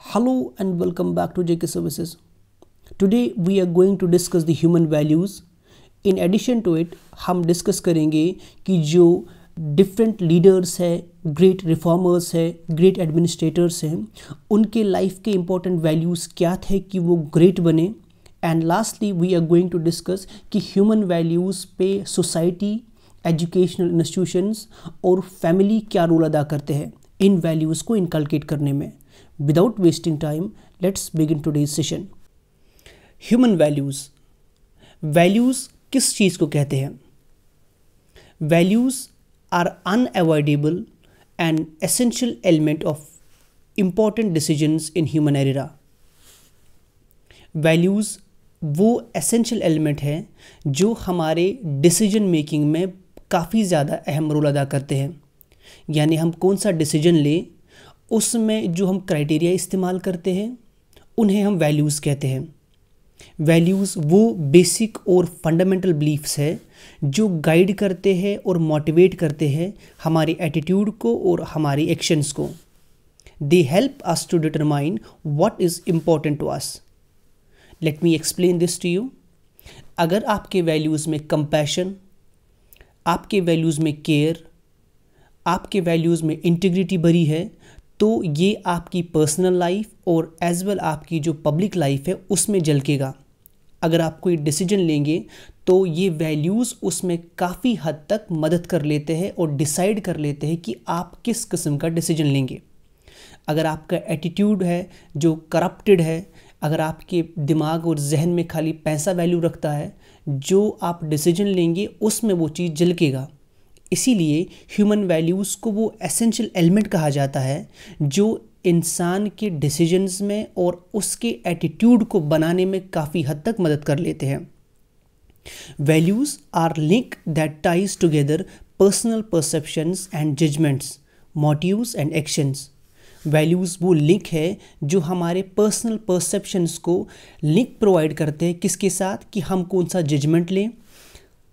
Hello and welcome back to JK Services. Today we are going to discuss the human values. In addition to it, हम discuss करेंगे कि जो different leaders है, great reformers है, great administrators हैं, उनके life के important values क्या थे कि वो ग्रेट बने. And lastly we are going to discuss कि ह्यूमन वैल्यूज़ पे सोसाइटी, एजुकेशनल इंस्टीट्यूशंस और फैमिली क्या रोल अदा करते हैं इन वैल्यूज़ को इनकलकेट करने में. Without wasting time, let's begin today's session. Human values. Values किस चीज़ को कहते हैं? Values are unavoidable and essential element of important decisions in human era. Values वो essential element है जो हमारे decision making में काफ़ी ज़्यादा अहम रोल अदा करते हैं. यानी हम कौन सा decision लें, उसमें जो हम क्राइटेरिया इस्तेमाल करते हैं उन्हें हम वैल्यूज़ कहते हैं. वैल्यूज़ वो बेसिक और फंडामेंटल बिलीफ्स है जो गाइड करते हैं और मोटिवेट करते हैं हमारे एटीट्यूड को और हमारी एक्शंस को. They help us to determine what is important to us. Let me explain this to you. अगर आपके वैल्यूज़ में कंपैशन, आपके वैल्यूज़ में केयर, आपके वैल्यूज़ में इंटीग्रिटी भरी है, तो ये आपकी पर्सनल लाइफ और एज वेल आपकी जो पब्लिक लाइफ है उसमें झलकेगा. अगर आप कोई डिसीजन लेंगे तो ये वैल्यूज़ उसमें काफ़ी हद तक मदद कर लेते हैं और डिसाइड कर लेते हैं कि आप किस किस्म का डिसीजन लेंगे. अगर आपका एटीट्यूड है जो करप्टेड है, अगर आपके दिमाग और जहन में खाली पैसा वैल्यू रखता है, जो आप डिसीजन लेंगे उसमें वो चीज़ झलकेगा. इसीलिए ह्यूमन वैल्यूज़ को वो एसेंशियल एलिमेंट कहा जाता है जो इंसान के डिसीजंस में और उसके एटीट्यूड को बनाने में काफ़ी हद तक मदद कर लेते हैं. Values are link that ties together personal perceptions and judgements, motives and actions. Values वो लिंक है जो हमारे पर्सनल परसेप्शंस को लिंक प्रोवाइड करते हैं किसके साथ, कि हम कौन सा जजमेंट लें,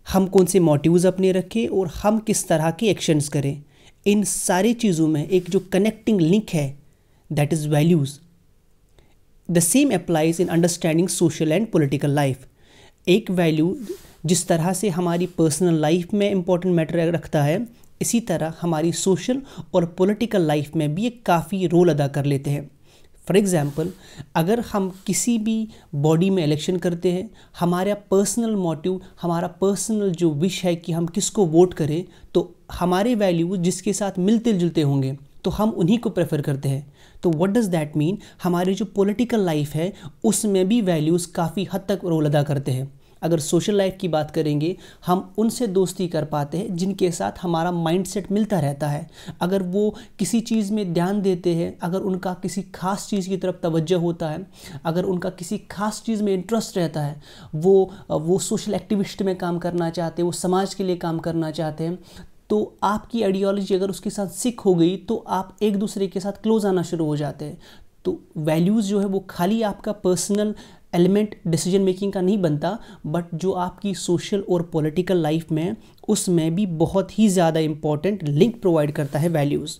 हम कौन से मोटिव्स अपने रखें और हम किस तरह के एक्शंस करें. इन सारी चीज़ों में एक जो कनेक्टिंग लिंक है that is values. The same applies in understanding social and political life. एक वैल्यू जिस तरह से हमारी पर्सनल लाइफ में इम्पोर्टेंट मैटर रखता है, इसी तरह हमारी सोशल और पॉलिटिकल लाइफ में भी एक काफ़ी रोल अदा कर लेते हैं. फॉर एग्ज़ाम्पल, अगर हम किसी भी बॉडी में इलेक्शन करते हैं, हमारा पर्सनल मोटिव, हमारा पर्सनल जो विश है कि हम किसको वोट करें, तो हमारे वैल्यूज जिसके साथ मिलते जुलते होंगे तो हम उन्हीं को प्रेफर करते हैं. तो व्हाट डज़ दैट मीन, हमारी जो पॉलिटिकल लाइफ है उसमें भी वैल्यूज़ काफ़ी हद तक रोल अदा करते हैं. अगर सोशल लाइफ की बात करेंगे, हम उनसे दोस्ती कर पाते हैं जिनके साथ हमारा माइंडसेट मिलता रहता है. अगर वो किसी चीज़ में ध्यान देते हैं, अगर उनका किसी खास चीज़ की तरफ तवज्जो होता है, अगर उनका किसी खास चीज़ में इंटरेस्ट रहता है, वो सोशल एक्टिविस्ट में काम करना चाहते हैं, वो समाज के लिए काम करना चाहते हैं, तो आपकी आइडियोलॉजी अगर उसके साथ सिक हो गई तो आप एक दूसरे के साथ क्लोज आना शुरू हो जाते हैं. तो वैल्यूज़ जो है वो खाली आपका पर्सनल एलिमेंट डिसीजन मेकिंग का नहीं बनता, बट जो आपकी सोशल और पॉलिटिकल लाइफ में उसमें भी बहुत ही ज़्यादा इम्पॉर्टेंट लिंक प्रोवाइड करता है वैल्यूज़.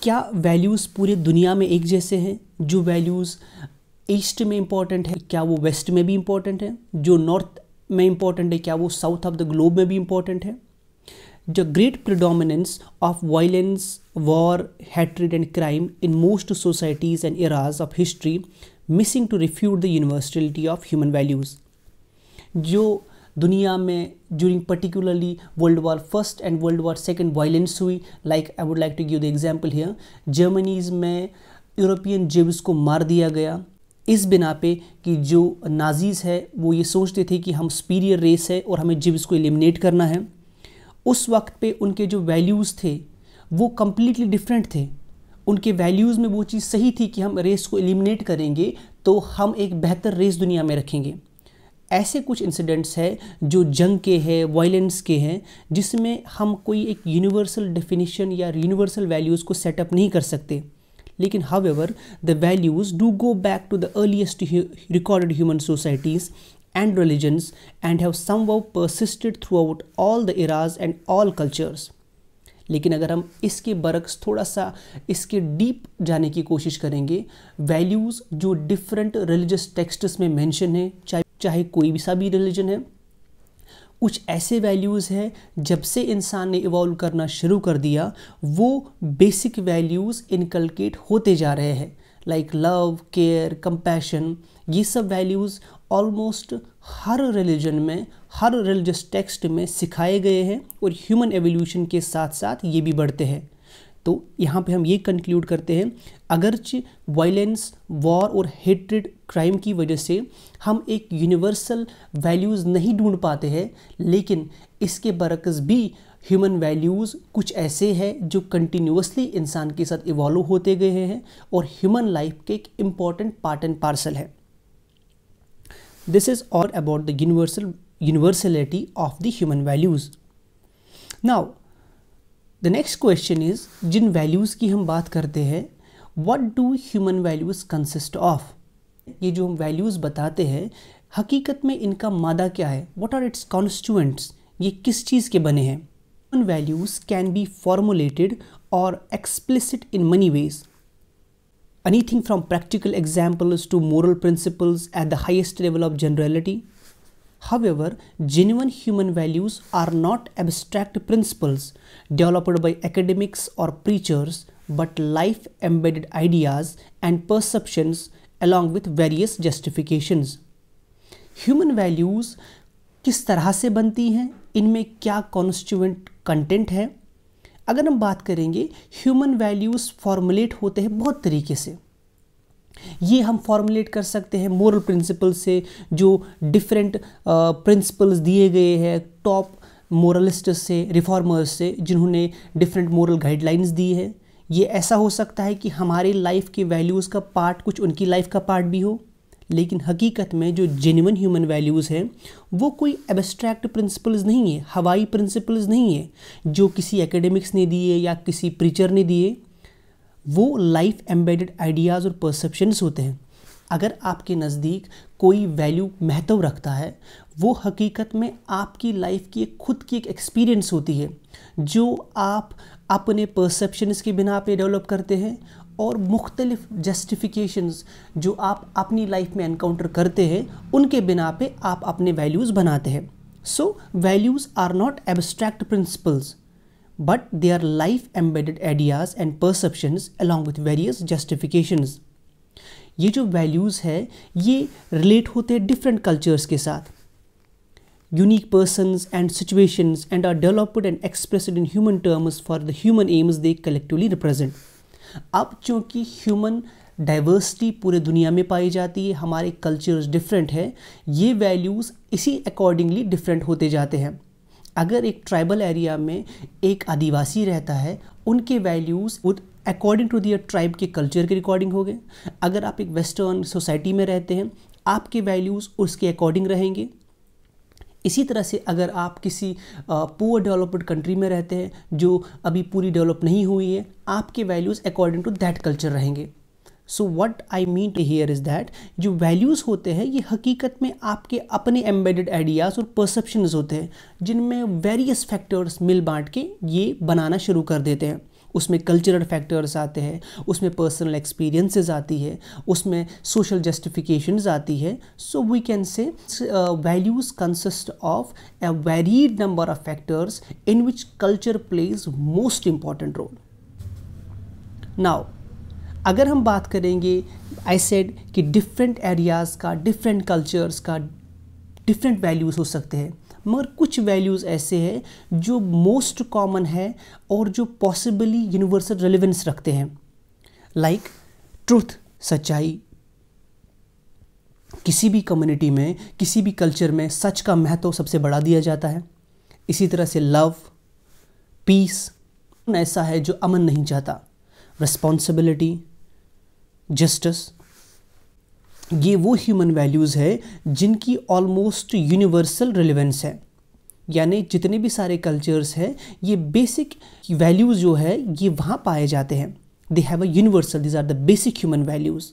क्या वैल्यूज़ पूरे दुनिया में एक जैसे हैं? जो वैल्यूज़ ईस्ट में इम्पॉर्टेंट है क्या वो वेस्ट में भी इम्पॉर्टेंट है? जो नॉर्थ में इम्पॉर्टेंट है क्या वो साउथ ऑफ द ग्लोब में भी इम्पॉर्टेंट है? The great predominance of violence, war, hatred and crime in most societies and eras of history missing to refute the universality of human values. जो दुनिया में during particularly World War First and World War Second violence हुई, like I would like to give the example here, जर्मनीज़ में European जिव्स को मार दिया गया इस बिना पे कि जो नाजीज़ है वो ये सोचते थे कि हम सुपीरियर रेस है और हमें जिव्स को एलिमिनेट करना है. उस वक्त पे उनके जो वैल्यूज़ थे वो कम्प्लीटली डिफरेंट थे. उनके वैल्यूज़ में वो चीज़ सही थी कि हम रेस को एलिमिनेट करेंगे तो हम एक बेहतर रेस दुनिया में रखेंगे. ऐसे कुछ इंसिडेंट्स हैं जो जंग के हैं, वायलेंस के हैं, जिसमें हम कोई एक यूनिवर्सल डेफिनेशन या यूनिवर्सल वैल्यूज़ को सेटअप नहीं कर सकते. लेकिन however the values do go back to the earliest recorded human societies and religions and have somehow persisted throughout all the eras and all cultures. लेकिन अगर हम इसके बरक्स थोड़ा सा इसके डीप जाने की कोशिश करेंगे, वैल्यूज़ जो डिफरेंट रिलीजियस टेक्स्ट्स में मेंशन है, चाहे कोई भी सा भी रिलीजन है, कुछ ऐसे वैल्यूज़ हैं जब से इंसान ने इवॉल्व करना शुरू कर दिया वो बेसिक वैल्यूज़ इनकलकेट होते जा रहे हैं, लाइक लव, केयर, कंपैशन। ये सब वैल्यूज़ ऑलमोस्ट हर रिलीजन में, हर रिलीजियस टेक्स्ट में सिखाए गए हैं और ह्यूमन एवोल्यूशन के साथ साथ ये भी बढ़ते हैं। तो यहाँ पे हम ये कंक्लूड करते हैं, अगरचे वायलेंस, वॉर और हेट्रेड, क्राइम की वजह से हम एक यूनिवर्सल वैल्यूज़ नहीं ढूंढ पाते हैं, लेकिन इसके बरक्स भी ह्यूमन वैल्यूज़ कुछ ऐसे हैं जो कंटिन्यूसली इंसान के साथ इवॉल्व होते गए हैं और ह्यूमन लाइफ के एक इम्पॉर्टेंट पार्ट एंड पार्सल है। This is all about the universality of the human values. Now the next question is, जिन वैल्यूज़ की हम बात करते हैं, what do human values consist of? ये जो हम वैल्यूज़ बताते हैं, हकीकत में इनका मादा क्या है? What are its constituents? ये किस चीज़ के बने हैं? Human values can be formulated और explicit in many ways, anything from practical examples to moral principles at the highest level of generality. However, genuine human values are not abstract principles developed by academics or preachers, but life-embedded ideas and perceptions along with various justifications. Human values किस तरह से बनती हैं? इनमें क्या constituent content है? अगर हम बात करेंगे, ह्यूमन वैल्यूज़ फॉर्मुलेट होते हैं बहुत तरीके से। ये हम फॉर्मुलेट कर सकते हैं मोरल प्रिंसिपल से, जो डिफरेंट प्रिंसिपल्स दिए गए हैं टॉप मोरलिस्ट्स से, रिफॉर्मर्स से, जिन्होंने डिफरेंट मोरल गाइडलाइंस दी है। ये ऐसा हो सकता है कि हमारी लाइफ के वैल्यूज़ का पार्ट कुछ उनकी लाइफ का पार्ट भी हो, लेकिन हकीकत में जो जेन्युइन ह्यूमन वैल्यूज़ हैं वो कोई एब्स्ट्रैक्ट प्रिंसिपल्स नहीं है, हवाई प्रिंसिपल्स नहीं है जो किसी एकेडमिक्स ने दिए या किसी प्रीचर ने दिए। वो लाइफ एम्बेडेड आइडियाज़ और परसेप्शंस होते हैं। अगर आपके नज़दीक कोई वैल्यू महत्व रखता है, वो हकीकत में आपकी लाइफ की खुद की एक एक्सपीरियंस होती है जो आप अपने परसेप्शंस के बिना पे डेवलप करते हैं और मुख्तलिफ जस्टिफिकेशंस जो आप अपनी लाइफ में एनकाउंटर करते हैं उनके बिना पे आप अपने वैल्यूज़ बनाते हैं। So values are not abstract principles but they are life embedded ideas and perceptions along with various justifications. ये जो वैल्यूज़ है ये रिलेट होते हैं डिफरेंट कल्चर्स के साथ, unique persons and situations, and are developed and expressed in human terms for the human aims they collectively represent. अब चूँकि ह्यूमन डाइवर्सिटी पूरे दुनिया में पाई जाती है, हमारे कल्चर्स डिफरेंट है, ये वैल्यूज़ इसी अकॉर्डिंगली डिफरेंट होते जाते हैं। अगर एक ट्राइबल एरिया में एक आदिवासी रहता है, उनके values according to their tribe के कल्चर के रिकॉर्डिंग हो गए। अगर आप एक वेस्टर्न सोसाइटी में रहते हैं, आपके वैल्यूज़ उसके अकॉर्डिंग रहेंगे। इसी तरह से अगर आप किसी पुअर डेवलप्ड कंट्री में रहते हैं जो अभी पूरी डेवलप नहीं हुई है, आपके values according to that culture रहेंगे। So what I mean to here is that जो वैल्यूज़ होते हैं ये हकीकत में आपके अपने एम्बेडेड आइडियाज़ और परसेप्शंस होते हैं, जिनमें वेरियस फैक्टर्स मिल बांट के ये बनाना शुरू कर देते हैं। उसमें कल्चरल फैक्टर्स आते हैं, उसमें पर्सनल एक्सपीरियंसेस आती है, उसमें सोशल जस्टिफिकेशंस आती है। So we can say values consist of a varied number of factors in which culture plays most important role. Now अगर हम बात करेंगे, आई सेड कि डिफरेंट एरियाज़ का, डिफरेंट कल्चर्स का डिफरेंट वैल्यूज़ हो सकते हैं, मगर कुछ वैल्यूज़ ऐसे हैं जो मोस्ट कॉमन है और जो पॉसिबली यूनिवर्सल रेलेवेंस रखते हैं, लाइक ट्रुथ, सच्चाई। किसी भी कम्युनिटी में, किसी भी कल्चर में सच का महत्व सबसे बड़ा दिया जाता है। इसी तरह से लव, पीस ऐसा है जो अमन नहीं चाहता, रिस्पॉन्सिबिलिटी, जस्टिस, ये वो ह्यूमन वैल्यूज़ है जिनकी ऑलमोस्ट यूनिवर्सल रिलेवेंस है। यानी जितने भी सारे कल्चर्स हैं, ये बेसिक वैल्यूज़ जो है ये वहाँ पाए जाते हैं। They have a universal, these are the basic human values,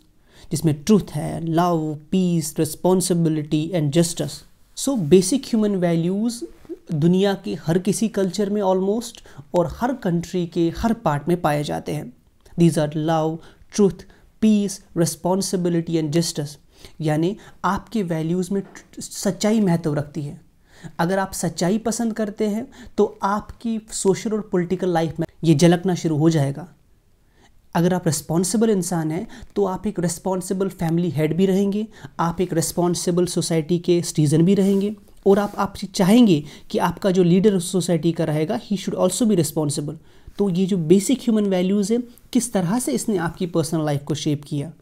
जिसमें ट्रूथ है, love, peace, responsibility and justice. So basic human values दुनिया के हर किसी कल्चर में ऑलमोस्ट और हर कंट्री के हर पार्ट में पाए जाते हैं। These are love, truth, peace, responsibility and justice. यानी आपके वैल्यूज़ में सच्चाई महत्व रखती है। अगर आप सच्चाई पसंद करते हैं तो आपकी सोशल और पॉलिटिकल लाइफ में ये झलकना शुरू हो जाएगा। अगर आप रिस्पॉन्सिबल इंसान हैं तो आप एक रिस्पॉन्सिबल फैमिली हेड भी रहेंगे, आप एक रिस्पॉन्सिबल सोसाइटी के सिटीजन भी रहेंगे, और आप चाहेंगे कि आपका जो लीडर सोसाइटी का रहेगा he should also be responsible. तो ये जो बेसिक ह्यूमन वैल्यूज़ है, किस तरह से इसने आपकी पर्सनल लाइफ को शेप किया।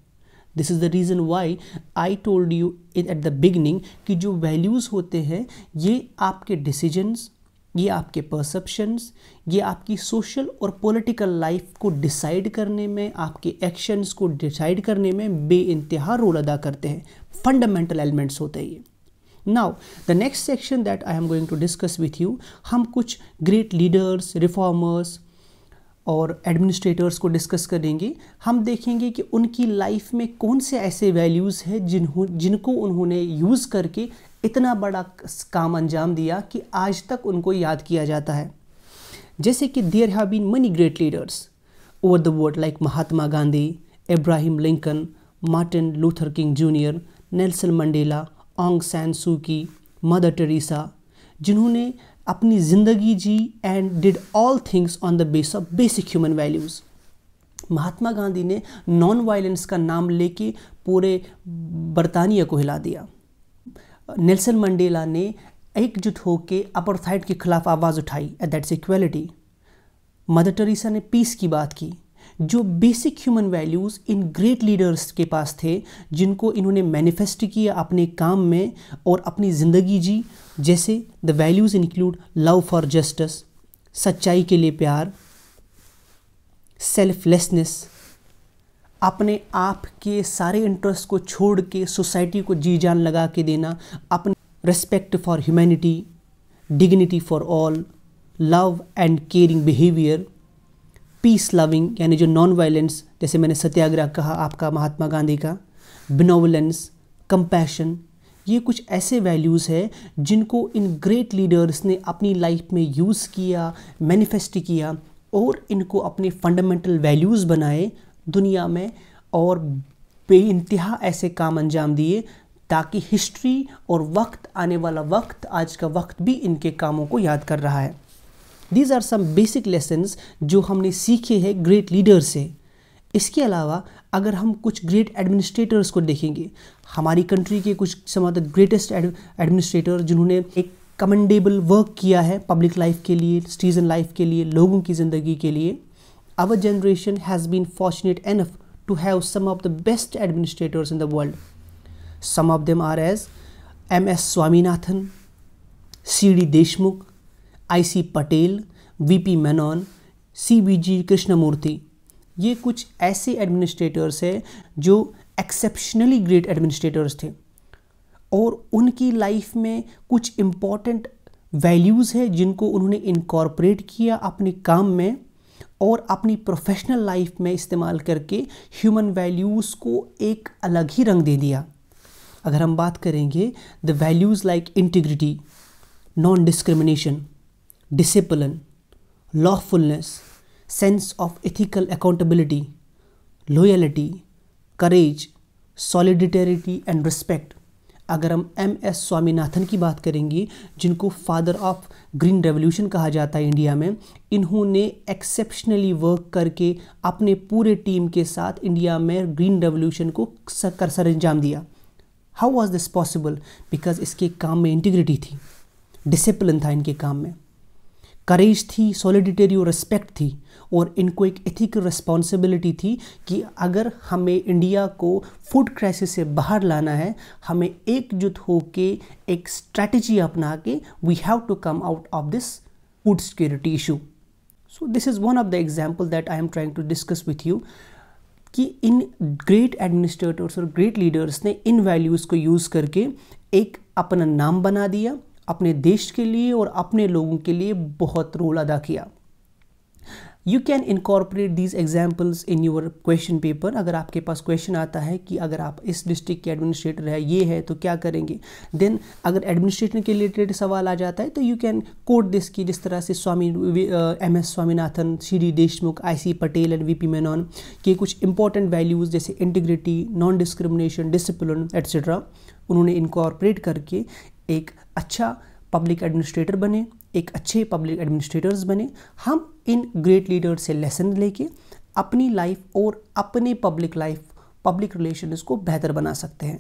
This is the reason why I told you at the beginning कि जो वैल्यूज़ होते हैं ये आपके डिसीजंस, ये आपके परसेप्शंस, ये आपकी सोशल और पॉलिटिकल लाइफ को डिसाइड करने में, आपके एक्शंस को डिसाइड करने में बेइंतहा रोल अदा करते हैं। फंडामेंटल एलिमेंट्स होते हैं ये। Now the next section that I am going to discuss with you, हम कुछ ग्रेट लीडर्स, रिफॉर्मर्स और एडमिनिस्ट्रेटर्स को डिस्कस करेंगे। हम देखेंगे कि उनकी लाइफ में कौन से ऐसे वैल्यूज़ हैं जिनको उन्होंने यूज़ करके इतना बड़ा काम अंजाम दिया कि आज तक उनको याद किया जाता है। जैसे कि there have been many great leaders over the world like Mahatma Gandhi, Abraham Lincoln, Martin Luther King Junior, Nelson Mandela, Aung San Suu Kyi, Mother Teresa, जिन्होंने अपनी ज़िंदगी जी and did all things on the base of basic human values. Mahatma Gandhi ने non violence का नाम लेके पूरे बरतानिया को हिला दिया। नेल्सन मंडेला ने एकजुट होकर अपार्थाइड के खिलाफ आवाज़ उठाई, दैट्स इक्वलिटी। मदर टेरेसा ने पीस की बात की। जो basic human values in great leaders के पास थे, जिनको इन्होंने मैनिफेस्ट किया अपने काम में और अपनी ज़िंदगी जी, जैसे the values include love for justice, सच्चाई के लिए प्यार, सेल्फलेसनेस, अपने आप के सारे इंटरेस्ट को छोड़ के सोसाइटी को जी जान लगा के देना, अपने respect for humanity, dignity for all, love and caring behaviour, peace loving यानी जो नॉन वायलेंस, जैसे मैंने सत्याग्रह कहा आपका महात्मा गांधी का, बिनोवलेंस, कंपैशन, ये कुछ ऐसे वैल्यूज़ हैं जिनको इन ग्रेट लीडर्स ने अपनी लाइफ में यूज़ किया, मैनिफेस्ट किया और इनको अपने फंडामेंटल वैल्यूज़ बनाए दुनिया में, और बेइंतहा ऐसे काम अंजाम दिए ताकि हिस्ट्री और वक्त, आने वाला वक्त, आज का वक्त भी इनके कामों को याद कर रहा है। These are some basic lessons जो हमने सीखे हैं ग्रेट लीडर से। इसके अलावा अगर हम कुछ ग्रेट एडमिनिस्ट्रेटर्स को देखेंगे, हमारी कंट्री के कुछ सम ऑफ द ग्रेटेस्ट एडमिनिस्ट्रेटर जिन्होंने एक कमेंडेबल वर्क किया है पब्लिक लाइफ के लिए, सिटीजन लाइफ के लिए, लोगों की ज़िंदगी के लिए। Our generation has been fortunate enough to have some of the best administrators in the world. Some of them are as MS Swaminathan, CD Deshmukh, IC Patel, VP Menon, CBG Krishnamurthy. ये कुछ ऐसे एडमिनिस्ट्रेटर्स हैं जो एक्सेप्शनली ग्रेट एडमिनिस्ट्रेटर्स थे, और उनकी लाइफ में कुछ इम्पॉर्टेंट वैल्यूज़ हैं जिनको उन्होंने इनकॉर्पोरेट किया अपने काम में और अपनी प्रोफेशनल लाइफ में इस्तेमाल करके ह्यूमन वैल्यूज़ को एक अलग ही रंग दे दिया। अगर हम बात करेंगे the values like integrity, non discrimination, discipline, lawfulness, sense of ethical accountability, loyalty, courage, solidarity and respect. अगर हम MS स्वामीनाथन की बात करेंगे, जिनको फादर ऑफ ग्रीन रेवोल्यूशन कहा जाता है इंडिया में, इन्होंने एक्सेप्शनली वर्क करके अपने पूरे टीम के साथ इंडिया में ग्रीन रेवोल्यूशन को सर अंजाम दिया। How was this possible? Because इसके काम में इंटीग्रिटी थी, डिसिप्लिन था इनके काम में, करेज थी, सॉलिडिटी और रिस्पेक्ट थी, और इनको एक एथिकल रिस्पॉन्सिबिलिटी थी कि अगर हमें इंडिया को फूड क्राइसिस से बाहर लाना है, हमें एकजुट होके एक स्ट्रैटेजी अपना के we have to come out of this food security issue. So this is one of the example that I am trying to discuss with you कि इन ग्रेट एडमिनिस्ट्रेटर्स और ग्रेट लीडर्स ने इन वैल्यूज़ को use करके एक अपना नाम बना दिया, अपने देश के लिए और अपने लोगों के लिए बहुत रोल अदा किया। You can incorporate these examples in your question paper. अगर आपके पास क्वेश्चन आता है कि अगर आप इस डिस्ट्रिक्ट के एडमिनिस्ट्रेटर है, ये है, तो क्या करेंगे, देन अगर एडमिनिस्ट्रेशन के रिलेटेड सवाल आ जाता है तो यू कैन कोट दिस की जिस तरह से MS Swaminathan, CD Deshmukh, IC Patel and VP Menon के कुछ इंपॉर्टेंट वैल्यूज़ जैसे integrity, non discrimination, discipline etcetera उन्होंने इनकॉर्पोरेट करके एक अच्छा पब्लिक एडमिनिस्ट्रेटर बने, एक अच्छे पब्लिक एडमिनिस्ट्रेटर्स बने। हम इन ग्रेट लीडर्स से लेसन लेके अपनी लाइफ और अपने पब्लिक रिलेशंस को बेहतर बना सकते हैं।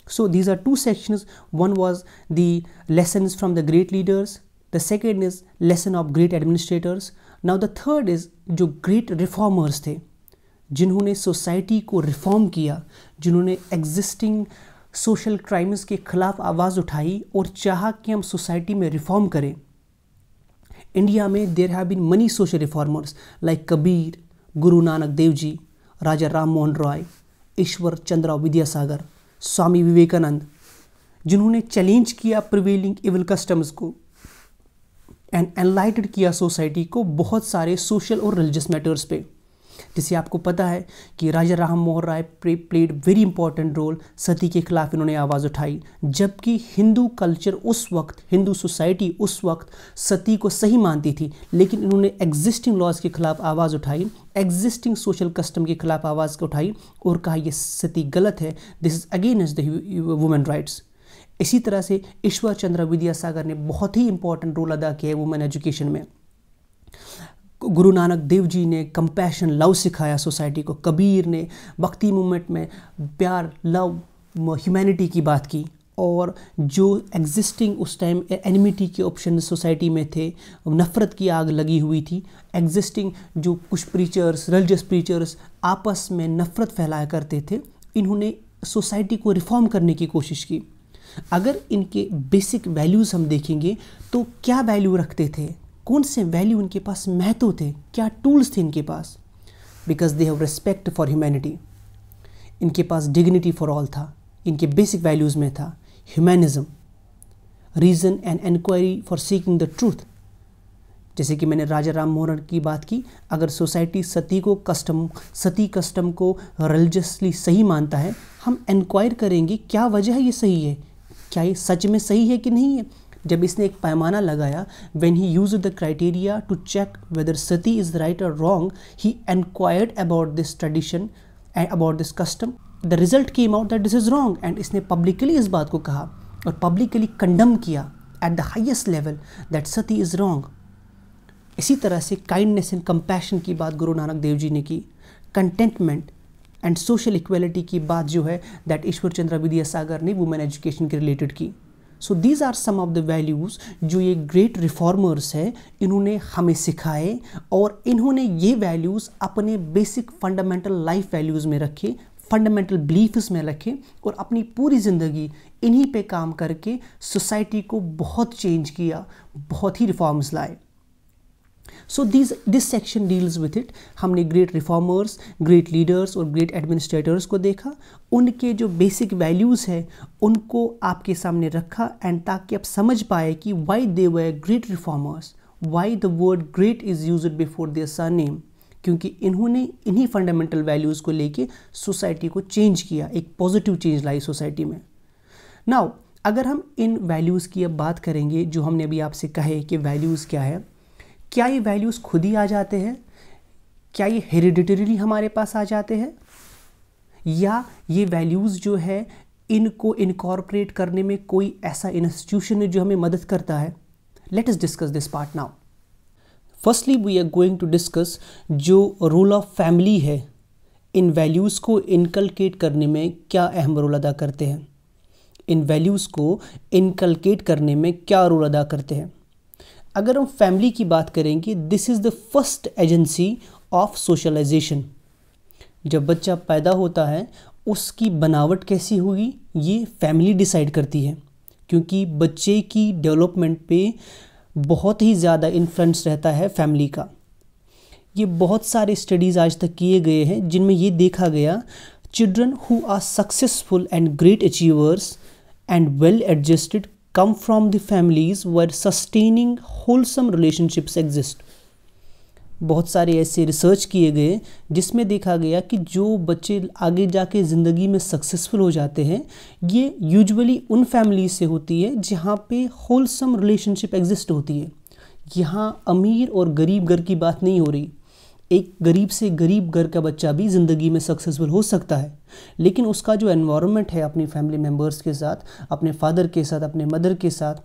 So these are 2 sections. One was the lessons from the great leaders. The second is lesson of great administrators. Now the third is जो great reformers थे, जिन्होंने सोसाइटी को रिफॉर्म किया, जिन्होंने एग्जिस्टिंग सोशल क्राइम्स के खिलाफ आवाज़ उठाई और चाहा कि हम सोसाइटी में रिफॉर्म करें। इंडिया में there have been many social reformers like Kabir, Guru Nanak Dev ji, राजा राम मोहन रॉय, ईश्वर चंद्र विद्यासागर, स्वामी विवेकानंद, जिन्होंने चैलेंज किया प्रिवेलिंग इविल कस्टम्स को एंड एनलाइटेड किया सोसाइटी को बहुत सारे सोशल और रिलीजियस मैटर्स पे। जैसे आपको पता है कि राजा Ram Mohan Roy played very important role, सती के खिलाफ इन्होंने आवाज़ उठाई, जबकि हिंदू कल्चर उस वक्त, हिंदू सोसाइटी उस वक्त सती को सही मानती थी, लेकिन इन्होंने एग्जिस्टिंग लॉज के खिलाफ आवाज़ उठाई, एग्जिस्टिंग सोशल कस्टम के खिलाफ आवाज़ उठाई और कहा यह सती गलत है, this is against the women rights. इसी तरह से ईश्वर चंद्र विद्यासागर ने बहुत ही इंपॉर्टेंट रोल अदा किया है वुमेन एजुकेशन में। गुरु नानक देव जी ने कंपैशन, लव सिखाया सोसाइटी को। कबीर ने भक्ति मूवमेंट में प्यार, लव, ह्यूमैनिटी की बात की। और जो एग्जिस्टिंग उस टाइम एनिमिटी के ऑप्शन सोसाइटी में थे, नफ़रत की आग लगी हुई थी, एग्जिस्टिंग जो कुछ प्रीचर्स, रिलीजियस प्रीचर्स आपस में नफ़रत फैलाया करते थे, इन्होंने सोसाइटी को रिफॉर्म करने की कोशिश की। अगर इनके बेसिक वैल्यूज़ हम देखेंगे तो क्या वैल्यू रखते थे, कौन से वैल्यू इनके पास महत्व थे, क्या टूल्स थे इनके पास, because they have respect for humanity, इनके पास डिग्निटी फॉर ऑल था, इनके बेसिक वैल्यूज़ में था humanism, reason and inquiry for seeking the truth. जैसे कि मैंने राजा राम मोहन की बात की, अगर सोसाइटी सती कस्टम को रिलीजियसली सही मानता है, हम इंक्वायर करेंगे क्या वजह है ये सही है, क्या ये सच में सही है कि नहीं है। जब इसने एक पैमाना लगाया, when he used the criteria to check whether sati is right और wrong, he inquired about this tradition and about this custom, the result came out that this is wrong, and इसने पब्लिकली इस बात को कहा और पब्लिकली कंडम किया at the highest level that sati is wrong. इसी तरह से काइंडनेस एंड कंपैशन की बात गुरु नानक देव जी ने की, कंटेंटमेंट एंड सोशल इक्वलिटी की बात जो है दैट ईश्वर चंद्र विद्यासागर ने वुमेन एजुकेशन के रिलेटेड की। So these are some of the values जो ये ग्रेट रिफॉर्मर्स है इन्होंने हमें सिखाए, और इन्होंने ये वैल्यूज़ अपने बेसिक फंडामेंटल लाइफ वैल्यूज़ में रखे, फंडामेंटल बिलीफ्स में रखे, और अपनी पूरी ज़िंदगी इन्हीं पे काम करके सोसाइटी को बहुत चेंज किया, बहुत ही रिफॉर्म्स लाए। So this section deals with it. हमने ग्रेट रिफॉर्मर्स, ग्रेट लीडर्स और ग्रेट एडमिनिस्ट्रेटर्स को देखा, उनके जो बेसिक वैल्यूज़ है उनको आपके सामने रखा, एंड ताकि आप समझ पाए कि why they were great reformers, why the word great is used before their surname, क्योंकि इन्होंने इन्हीं फंडामेंटल वैल्यूज़ को लेके सोसाइटी को चेंज किया, एक पॉजिटिव चेंज लाई सोसाइटी में। नाउ अगर हम इन वैल्यूज़ की अब बात करेंगे जो हमने अभी आपसे कहे कि वैल्यूज़ क्या है, क्या ये वैल्यूज़ खुद ही आ जाते हैं, क्या ये हेरिडिटरीली हमारे पास आ जाते हैं, या ये वैल्यूज़ जो है इनको इनकॉर्पोरेट करने में कोई ऐसा इंस्टीट्यूशन है जो हमें मदद करता है। Let us discuss this part now. Firstly we are going to discuss जो रोल ऑफ फैमिली है इन वैल्यूज़ को इनकलकेट करने में क्या अहम रोल अदा करते हैं, इन वैल्यूज़ को इनकलकेट करने में क्या रोल अदा करते हैं। अगर हम फैमिली की बात करेंगे, this is the first agency of socialisation. जब बच्चा पैदा होता है उसकी बनावट कैसी होगी ये फैमिली डिसाइड करती है, क्योंकि बच्चे की डेवलपमेंट पे बहुत ही ज़्यादा इन्फ्लुएंस रहता है फैमिली का। ये बहुत सारे स्टडीज़ आज तक किए गए हैं जिनमें ये देखा गया, children who are successful and great achievers and well adjusted come from the families where sustaining wholesome relationships exist. बहुत सारे ऐसे रिसर्च किए गए जिसमें देखा गया कि जो बच्चे आगे जाके ज़िंदगी में सक्सेसफुल हो जाते हैं ये यूजुअली उन फैमिली से होती है जहाँ पे होलसम रिलेशनशिप एग्जिस्ट होती है। यहाँ अमीर और गरीब घर की बात नहीं हो रही। एक गरीब से गरीब घर का बच्चा भी ज़िंदगी में सक्सेसफुल हो सकता है, लेकिन उसका जो एनवायरनमेंट है अपनी फैमिली मेम्बर्स के साथ, अपने फादर के साथ, अपने मदर के साथ,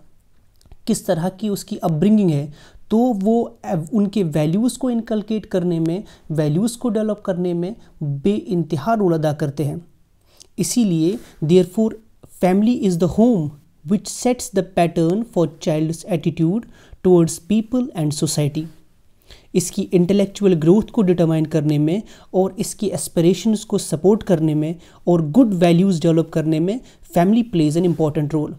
किस तरह की उसकी अपब्रिंगिंग है, तो वो उनके वैल्यूज़ को इनकलकेट करने में, वैल्यूज़ को डेवलप करने में बेइंतहा रोल अदा करते हैं। इसीलिए therefore family is the home which sets the pattern for child's attitude towards people and society. इसकी इंटेलेक्चुअल ग्रोथ को डिटरमाइन करने में और इसकी एस्पिरेशंस को सपोर्ट करने में और गुड वैल्यूज़ डेवलप करने में family plays an important role.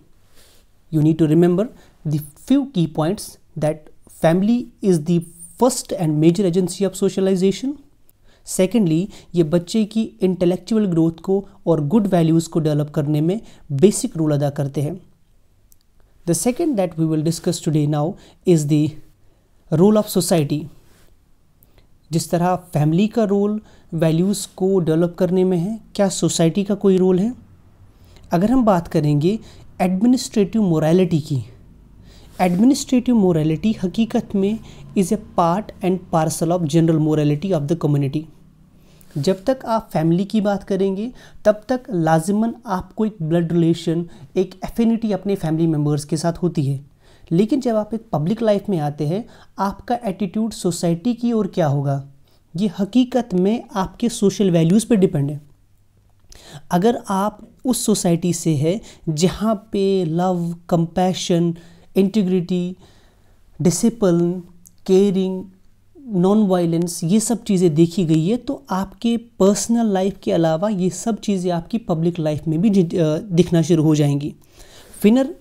You need to remember the few key points that family is the first and major agency of socialization. Secondly, ये बच्चे की intellectual growth को और good values को develop करने में basic role अदा करते हैं। The second that we will discuss today now is the role of society. जिस तरह family का role values को develop करने में है, क्या society का कोई role है? अगर हम बात करेंगे एडमिनिस्ट्रेटिव मोरालिटी की, एडमिनिस्ट्रेटिव मोरालिटी हकीकत में is a part and parcel of general morality of the community. जब तक आप फैमिली की बात करेंगे तब तक लाजिमन आपको एक ब्लड रिलेशन, एक एफिनिटी अपने फैमिली मेम्बर्स के साथ होती है, लेकिन जब आप एक पब्लिक लाइफ में आते हैं आपका एटीट्यूड सोसाइटी की ओर क्या होगा, ये हकीकत में आपके सोशल वैल्यूज़ पर डिपेंड है। अगर आप उस सोसाइटी से है जहाँ पे love, compassion, integrity, discipline, caring, non violence ये सब चीज़ें देखी गई है, तो आपके पर्सनल लाइफ के अलावा ये सब चीज़ें आपकी पब्लिक लाइफ में भी दिखना शुरू हो जाएंगी। फिनर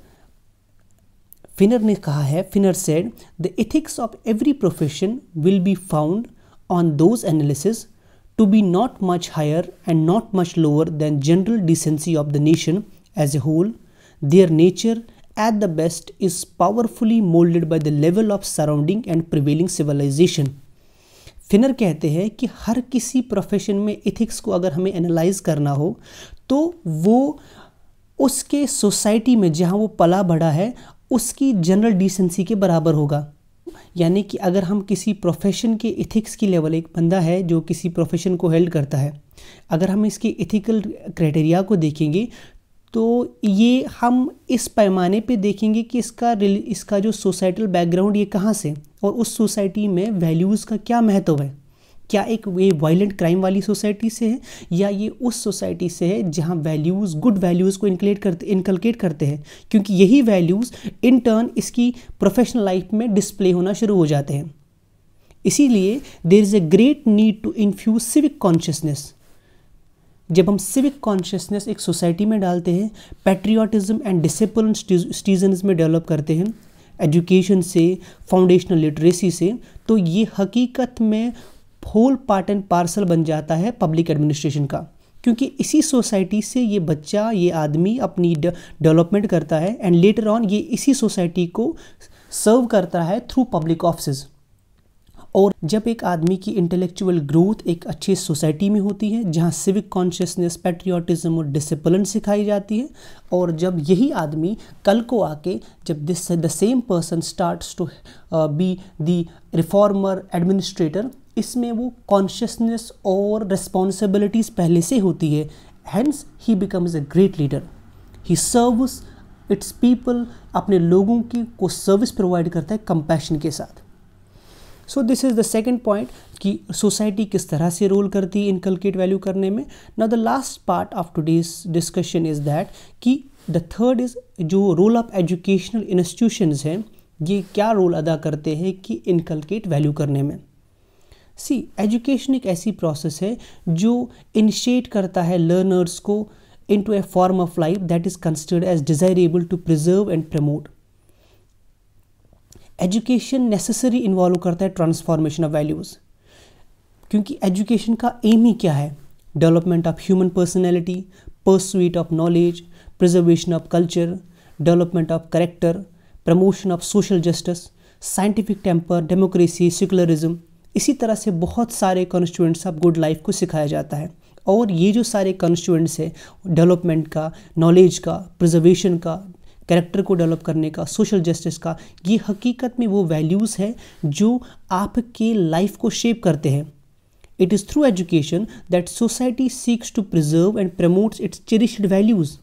ने कहा है, finer said the ethics of every profession will be found on those analysis to be not much higher and not much lower than general decency of the nation as a whole. Their nature at the best is powerfully molded by the level of surrounding and prevailing civilization. Finer कहते हैं कि हर किसी profession में ethics को अगर हमें analyse करना हो तो वो उसके सोसाइटी में जहाँ वो पला बढ़ा है उसकी जनरल डिसेंसी के बराबर होगा। यानी कि अगर हम किसी प्रोफेशन के एथिक्स की लेवल, एक बंदा है जो किसी प्रोफेशन को हेल्ड करता है, अगर हम इसके एथिकल क्राइटेरिया को देखेंगे तो ये हम इस पैमाने पे देखेंगे कि इसका जो सोसाइटल बैकग्राउंड ये कहाँ से और उस सोसाइटी में वैल्यूज़ का क्या महत्व है। क्या एक ये वायलेंट क्राइम वाली सोसाइटी से है या ये उस सोसाइटी से है जहाँ वैल्यूज़, गुड वैल्यूज़ को इनकलकेट करते हैं, क्योंकि यही वैल्यूज़ इन टर्न इसकी प्रोफेशनल लाइफ में डिस्प्ले होना शुरू हो जाते हैं। इसीलिए there is a great need to infuse civic consciousness. जब हम सिविक कॉन्शियसनेस एक सोसाइटी में डालते हैं, पैट्रियोटिज्म एंड डिसिप्लिन सिटीजन्स में डेवलप करते हैं, एजुकेशन से, फाउंडेशनल लिटरेसी से, तो ये हकीकत में होल पार्ट एंड पार्सल बन जाता है पब्लिक एडमिनिस्ट्रेशन का, क्योंकि इसी सोसाइटी से ये बच्चा, ये आदमी अपनी डेवलपमेंट करता है एंड लेटर ऑन ये इसी सोसाइटी को सर्व करता है थ्रू पब्लिक ऑफिसेज। और जब एक आदमी की इंटेलेक्चुअल ग्रोथ एक अच्छी सोसाइटी में होती है जहाँ सिविक कॉन्शियसनेस, पैट्रियोटिज्म और डिसिप्लिन सिखाई जाती है, और जब यही आदमी कल को आके जब the same person starts to be the reformer, administrator, इसमें वो कॉन्शियसनेस और रिस्पॉन्सिबिलिटीज़ पहले से होती है, hence he becomes a great leader. He serves its people, अपने लोगों की को सर्विस प्रोवाइड करता है कंपैशन के साथ। सो this is the second point कि सोसाइटी किस तरह से रोल करती है इनकलकेट वैल्यू करने में। Now the last part of today's discussion is that कि द थर्ड इज़ जो रोल ऑफ एजुकेशनल इंस्टीट्यूशंस हैं, ये क्या रोल अदा करते हैं कि इनकलकेट वैल्यू करने में। सी, एजुकेशन एक ऐसी प्रोसेस है जो इनिशिएट करता है लर्नर्स को into a form of life that is considered as desirable to preserve and promote. Education necessary involve करता है ट्रांसफॉर्मेशन ऑफ वैल्यूज़, क्योंकि एजुकेशन का एम ही क्या है? Development of human personality, pursuit of knowledge, preservation of culture, development of character, promotion of social justice, scientific temper, democracy, secularism, इसी तरह से बहुत सारे कॉन्स्टिट्यूएंट्स ऑफ गुड लाइफ को सिखाया जाता है। और ये जो सारे कॉन्स्टिट्यूएंट्स है डेवलपमेंट का, नॉलेज का, प्रिजर्वेशन का, कैरेक्टर को डेवलप करने का, सोशल जस्टिस का, ये हकीकत में वो वैल्यूज़ है जो आपके लाइफ को शेप करते हैं। It is through education that society seeks to preserve and promotes its cherished values.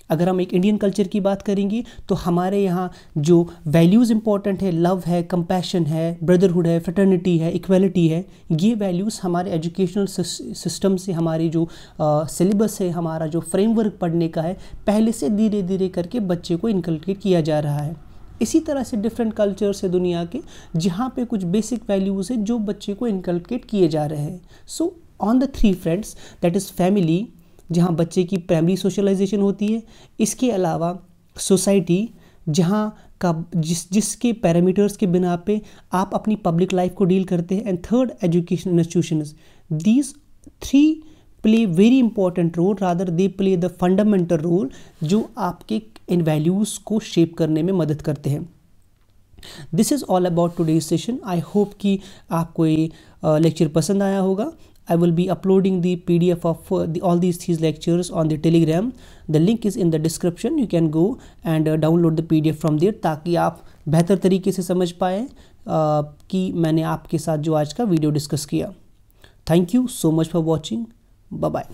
अगर हम एक इंडियन कल्चर की बात करेंगे तो हमारे यहाँ जो वैल्यूज़ इंपॉर्टेंट है, लव है, कंपैशन है, ब्रदरहुड है, फ्रेटर्निटी है, इक्वलिटी है, ये वैल्यूज़ हमारे एजुकेशनल सिस्टम से, हमारी जो सिलेबस है, हमारा जो फ्रेमवर्क पढ़ने का है, पहले से धीरे धीरे करके बच्चे को इनकलकेट किया जा रहा है। इसी तरह से डिफरेंट कल्चर्स है दुनिया के जहाँ पे कुछ बेसिक वैल्यूज़ है जो बच्चे को इनकलकेट किए जा रहे हैं। So on the three fronts, that is family, जहाँ बच्चे की प्राइमरी सोशलाइजेशन होती है, इसके अलावा सोसाइटी जहाँ का जिसके पैरामीटर्स के बिना पे आप अपनी पब्लिक लाइफ को डील करते हैं, and third education institutions. These three play very important role, rather they play the fundamental role जो आपके इन वैल्यूज़ को शेप करने में मदद करते हैं। This is all about today's session. I hope कि आपको ये लेक्चर पसंद आया होगा। I will be uploading the PDF of all these lectures on the Telegram. The link is in the description. You can go and download the PDF from there ताकि आप बेहतर तरीके से समझ पाएँ कि मैंने आपके साथ जो आज का वीडियो डिस्कस किया। Thank you so much for watching. Bye bye.